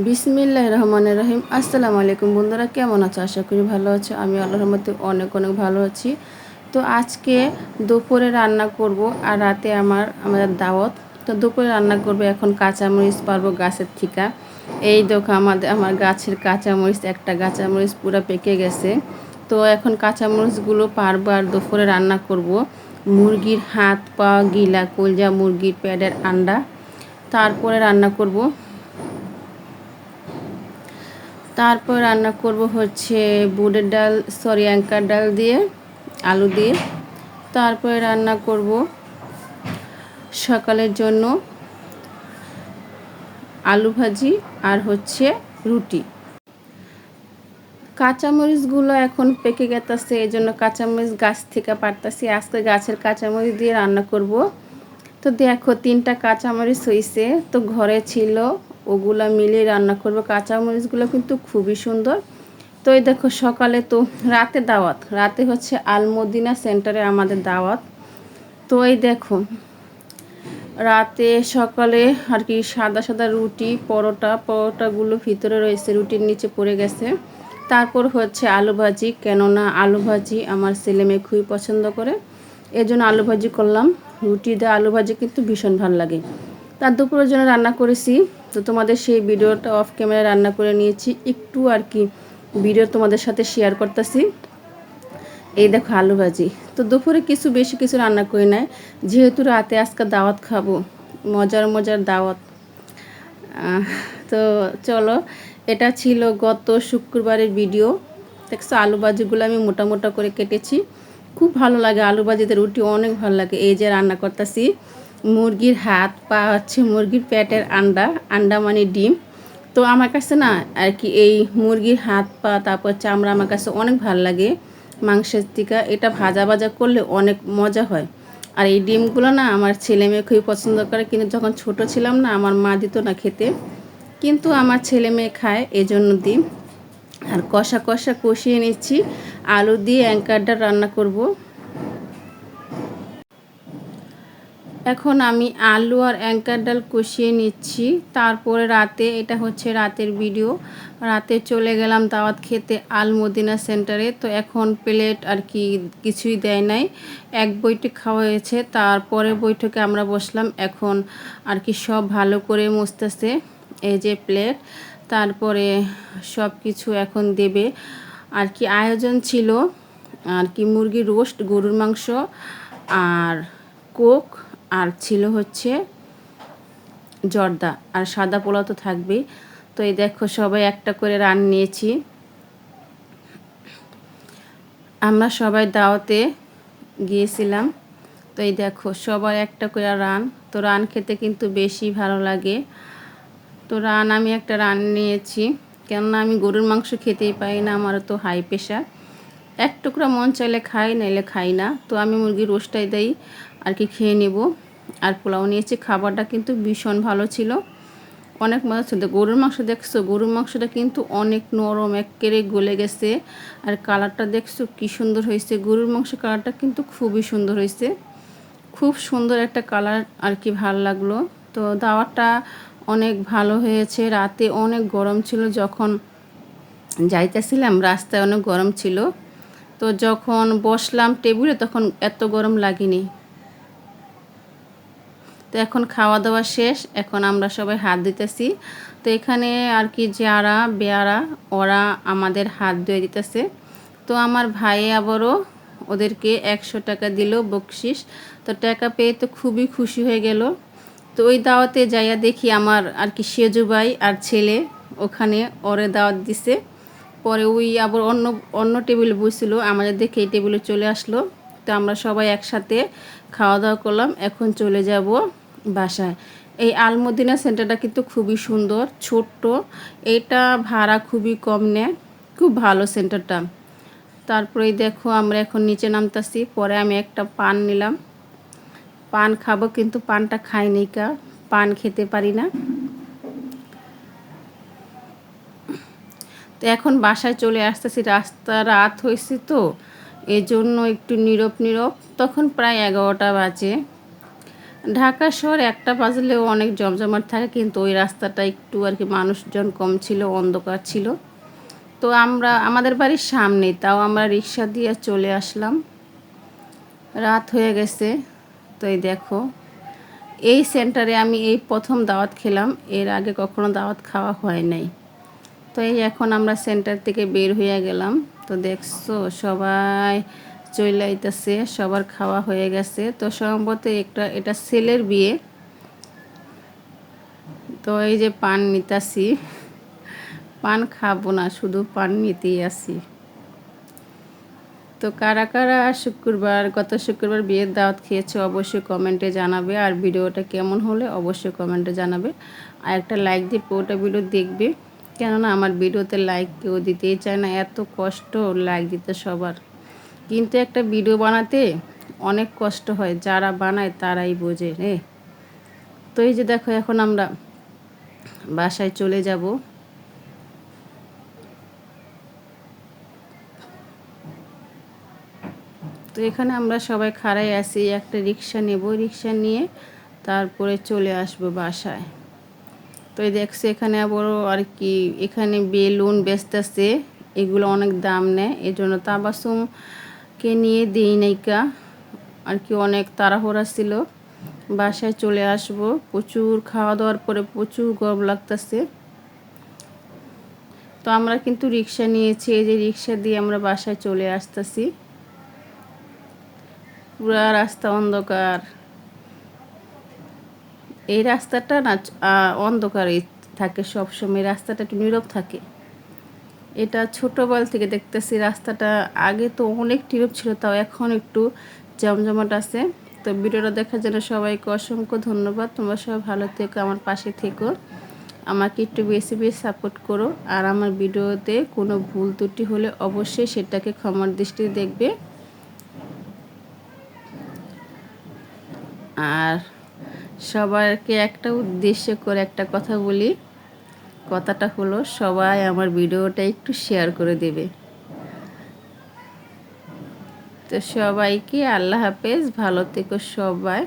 বিসমিল্লাহির রহমানির রহিম। আসসালামু আলাইকুম বন্ধুরা, কেমন আছো? আশা করি ভালো আছো। আমি আল্লাহর রহমতে অনেক অনেক ভালো আছি। তো আজকে দুপুরে রান্না করব আর রাতে আমাদের দাওয়াত। তো দুপুরে রান্না করব, এখন কাঁচামরিচ পারবো গাছের থেকে। এই দেখো আমার গাছের কাঁচামরিচ, একটা কাঁচামরিচ পুরো পেকে গেছে। তো এখন কাঁচামরিচগুলো পারবো আর দুপুরে রান্না করব মুরগির হাত পা গিলা কলজা, মুরগির প্যাডের আন্ডা। তারপরে রান্না করব হচ্ছে বুটের ডাল, অ্যাঙ্কার ডাল দিয়ে, আলু দিয়ে। তারপরে রান্না করব সকালের জন্য আলু ভাজি আর হচ্ছে রুটি। কাঁচামরিচগুলো এখন পেকে গেতেছে, এই জন্য কাঁচামরিচ গাছ থেকে পারতাছি। আজকে গাছের কাঁচামরিচ দিয়ে রান্না করব। তো দেখো 3টা কাঁচামরিচ হয়েছে, তো ঘরে ছিল, ওগুলা মিলিয়ে রান্না করব। কাঁচামরিচগুলো কিন্তু খুবই সুন্দর। তো এই দেখো সকালে, তো রাতে হচ্ছে আলমদিনা সেন্টারে আমাদের দাওয়াত। তো এই দেখো রাতে সকালে আর কি সাদা সাদা রুটি, পরোটাগুলো ভিতরে রয়েছে, রুটির নিচে পড়ে গেছে। তারপর হচ্ছে আলু ভাজি, কেননা আলু ভাজি আমার ছেলে মেয়ে খুবই পছন্দ করে, এজন্য আলু ভাজি করলাম। রুটি দিয়ে আলু ভাজি কিন্তু ভীষণ ভালো লাগে। তার দুপুরের জন্য রান্না করেছি, তো তোমাদের সেই ভিডিওটা অফ ক্যামেরায় রান্না করে নিয়েছি, একটু আর কি ভিডিও তোমাদের সাথে শেয়ার করতেছি। এই দেখো আলু ভাজি। তো দুপুরে বেশি কিছু রান্না করি নাই, যেহেতু রাতে আজকে দাওয়াত খাবো, মজার মজার দাওয়াত। তো চলো, এটা ছিল গত শুক্রবারের ভিডিও। দেখছো আলু ভাজিগুলো আমি মোটা মোটা করে কেটেছি, খুব ভালো লাগে আলু ভাজিতে, রুটি অনেক ভালো লাগে। এই যে রান্না করতেছি মুরগির হাত পা, হচ্ছে মুরগির পেটের আন্ডা মানে ডিম। তো আমার কাছে না আর কি এই মুরগির হাত পা, তারপর চামড়া আমার কাছে অনেক ভালো লাগে মাংসের থেকে। এটা ভাজা ভাজা করলে অনেক মজা হয়। আর এই ডিমগুলো না আমার ছেলে মেয়ে খুবই পছন্দ করে, কিন্তু যখন ছোট ছিলাম না আমার মা দিত না খেতে, কিন্তু আমার ছেলে মেয়ে খায়, এজন্য দিই। আর কষা কষা কষিয়ে নিচ্ছি, আলু দিয়ে অ্যাঙ্কারটা রান্না করব। এখন আমি আলু আর অ্যাঙ্কার ডাল কষিয়ে নিচ্ছি। তারপরে এটা হচ্ছে রাতের ভিডিও। রাতে চলে গেলাম দাওয়াত খেতে আলমদিনা সেন্টারে। তো এখন প্লেট আর কি কিছুই দেয় নাই, এক বৈঠক খাওয়া হয়েছে। তারপরে বৈঠকে আমরা বসলাম, এখন আর কি সব ভালো করে মুছতেছে, এই যে প্লেট। তারপরে সব কিছু এখন দেবে আর কি। আয়োজন ছিল আর কি মুরগির রোস্ট, গরুর মাংস আর কোক, আর ছিল হচ্ছে জর্দা, আর সাদা পোলাও তো থাকবেই। তো এই দেখো সবাই একটা করে রান নিয়েছি, আমরা সবাই দাওয়াতে গিয়েছিলাম। তো এই দেখো সবার একটা করে রান, তো রান খেতে কিন্তু বেশি ভালো লাগে। তো আমি একটা রান নিয়েছি, কেননা আমি গরুর মাংস খেতেই পাই না, আমারও তো হাই প্রেশার। এক টুকরা মন চাইলে খাই, নাইলে খাই না। তো আমি মুরগির রোস্টটাই দেই আর কি খেয়ে নেব। আর পোলাও নিয়েছি, খাবারটা কিন্তু ভীষণ ভালো ছিল, অনেক মজা ছিল। গরুর মাংস দেখছো, গরুর মাংসটা কিন্তু অনেক নরম, একেবারে গলে গেছে। আর কালারটা দেখছো কি সুন্দর হয়েছে, গরুর মাংস কালারটা কিন্তু খুবই সুন্দর হয়েছে, খুব সুন্দর একটা কালার আর কি, ভালো লাগলো। তো দাওয়াটা অনেক ভালো হয়েছে। রাতে অনেক গরম ছিল, যখন যাইতেছিলাম রাস্তায় অনেক গরম ছিল, তো যখন বসলাম টেবিলে তখন এত গরম লাগেনি। তো এখন খাওয়া দাওয়া শেষ, এখন আমরা সবাই হাত দিতেছি। তো এখানে আর কি যারা বেয়ারা, ওরা আমাদের হাত ধুয়ে দিতেছে। তো আমার ভাই আবারও ওদেরকে 100 টাকা দিল বকশিস। তো টাকা পেয়ে তো খুবই খুশি হয়ে গেল। তো ওই দাওয়াতে যাইয়া দেখি আমার আর কি সেজু ভাই আর ছেলে ওখানে ওরে দাওয়াত দিছে। পরে ওই আবার অন্য অন্য টেবিলে বসছিল, আমাদের দেখে এই টেবিলে চলে আসলো। তো আমরা সবাই একসাথে খাওয়া দাওয়া করলাম, এখন চলে যাব বাসায়। এই আলমদিনা সেন্টারটা কিন্তু খুবই সুন্দর, ছোট্ট, এটা ভাড়া খুবই কম নেয়, খুব ভালো সেন্টারটা। তারপরেই দেখো আমরা এখন নিচে নামতাছি, পরে আমি একটা পান নিলাম, পান খাবো, কিন্তু পানটা খাই নাই, পান খেতে পারি না। তো এখন বাসায় চলে আসতেছি, রাত হয়েছে তো এই জন্য একটু নীরব নীরব, তখন প্রায় 11টা বাজে। ঢাকা শহর ১টা বাজলেও অনেক জমজমাট থাকে, কিন্তু ওই রাস্তাটা একটু আর কি মানুষজন কম ছিল, অন্ধকার ছিল। তো আমাদের বাড়ির সামনেই, তাও আমরা রিক্সা দিয়ে চলে আসলাম। রাত হয়ে গেছে। তো এই দেখো, এই সেন্টারে আমি এই প্রথম দাওয়াত খেলাম, এর আগে কখনো দাওয়াত খাওয়া হয় নাই। তো এই এখন আমরা সেন্টার থেকে বের হয়ে গেলাম। তো দেখছো সবাই চলে আইতেছে, সবার খাওয়া হয়ে গেছে। তো সম্ভবত এটা ছেলের বিয়ে। তো এই যে পান নিতাছি, পান খাবো না, শুধু পান নিতেই আসি। তো কারা কারা গত শুক্রবার বিয়ের দাওয়াত খেয়েছে অবশ্যই কমেন্টে জানাবে, আর ভিডিওটা কেমন হলে অবশ্যই কমেন্টে জানাবে। আর একটা লাইক দিয়ে পুরোটা ভিডিও দেখবে, কেননা আমার ভিডিওতে লাইক কেউ দিতেই চায় না, এত কষ্ট লাইক দিতে সবার। কিন্তু একটা ভিডিও বানাতে অনেক কষ্ট হয়, যারা বানায় তারাই বোঝে রে। তো এই যে দেখো, এখন আমরা বাসায় চলে যাব। তো এখানে আমরা সবাই খাড়াই আছি, একটা রিক্সা নেব, রিক্সা নিয়ে তারপরে চলে আসব বাসায়। তো এই দেখছি এখানে আবার আর কি, এখানে বেলুন বেচতেছে, এগুলো অনেক দাম নেয়, এই জন্য তাবাসুমকে নিয়ে দিই নাইকা আর কি, অনেক তাড়াহুড়া ছিল। বাসায় চলে আসব, প্রচুর খাওয়া দাওয়ার পরে প্রচুর গরম লাগতেছে। তো আমরা কিন্তু রিক্সা নিয়েছি, এই যে রিক্সা দিয়ে আমরা বাসায় চলে আসতেছি। পুরা রাস্তা অন্ধকার। এই রাস্তাটা না অন্ধকারই থাকে সবসময়, রাস্তাটা একটু নীরব থাকে। এটা ছোটোবেলা থেকে দেখতেছি রাস্তাটা, আগে তো অনেক নীরব ছিল, তাও এখন একটু জমজমাট আছে। তো ভিডিওটা দেখার জন্য সবাইকে অসংখ্য ধন্যবাদ। তোমরা সবাই ভালো থেকো, আমার পাশে থেকো, আমাকে একটু বেশি বেশি সাপোর্ট করো। আর আমার ভিডিওতে কোনো ভুল ত্রুটি হলে অবশ্যই সেটাকে ক্ষমার দৃষ্টিতে দেখবে। আর সবাইকে একটা উদ্দেশ্য করে একটা কথা বলি, কথাটা হলো সবাই আমার ভিডিওটা একটু শেয়ার করে দেবে। তো সবাইকে আল্লাহ হাফেজ, ভালো থেকো সবাই।